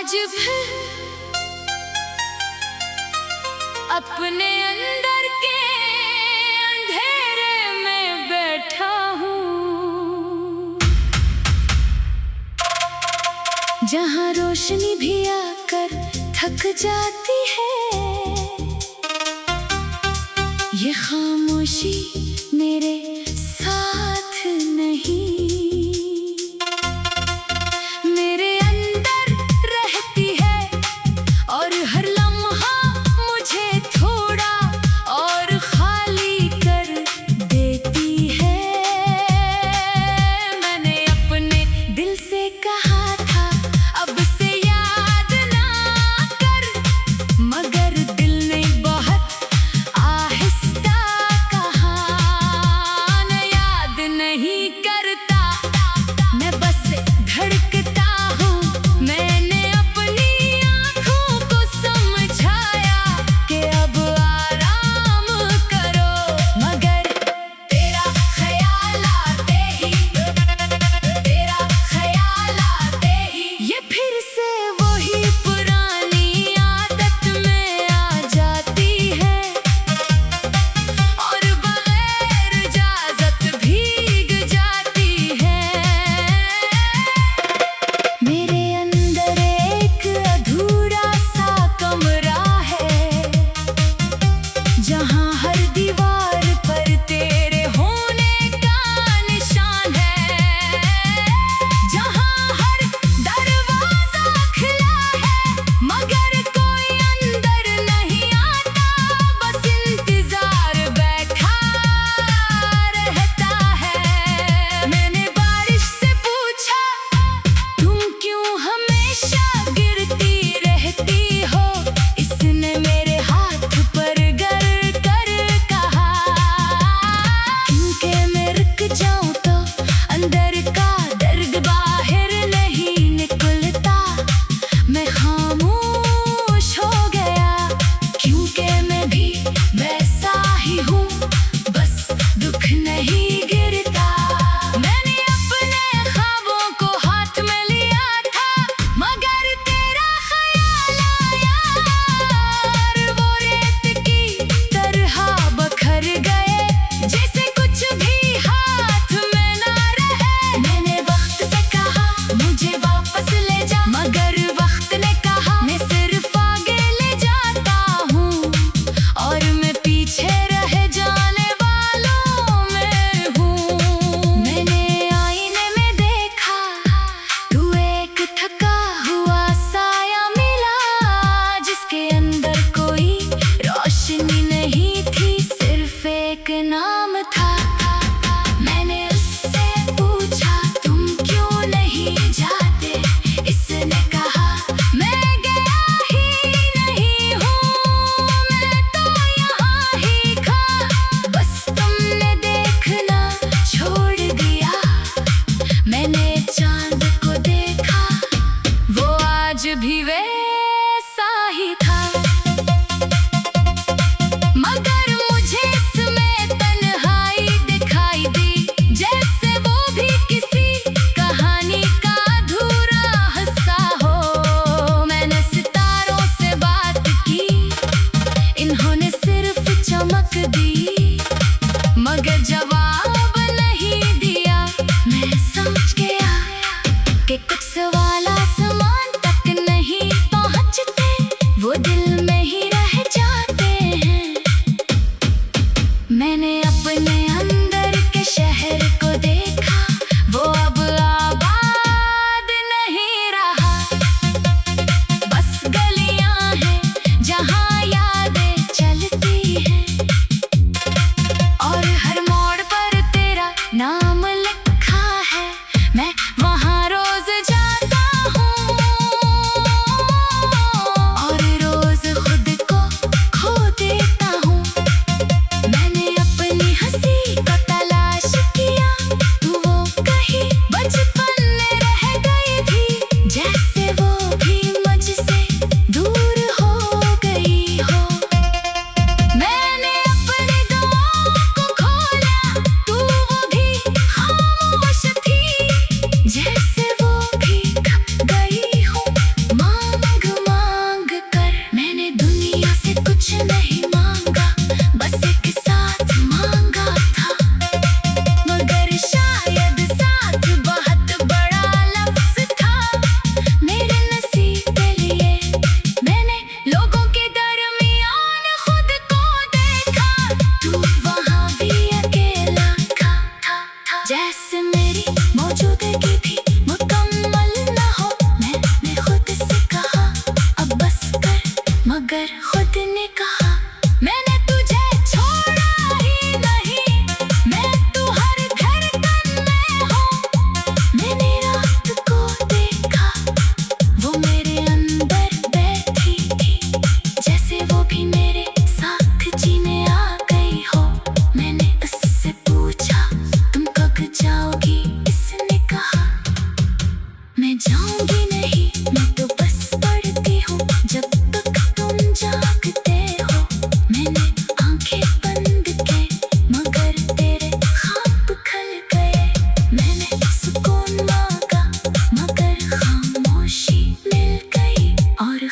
आज फिर अपने अंदर के अंधेरे में बैठा हूँ, जहाँ रोशनी भी आकर थक जाती है। ये खामोशी मेरे साथ नहीं, नाम था। मैंने उससे पूछा तुम क्यों नहीं जाते, इसने कहा मैं गया ही नहीं हूँ, मैं तो यहाँ ही था, बस तुमने देखना छोड़ दिया। मैंने चांद को देखा, वो आज भी वैसा ही था। मगर जवाब नहीं दिया। मैं समझ गया कि कुछ सवाल आसमान तक नहीं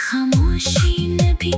खामोशी ने भी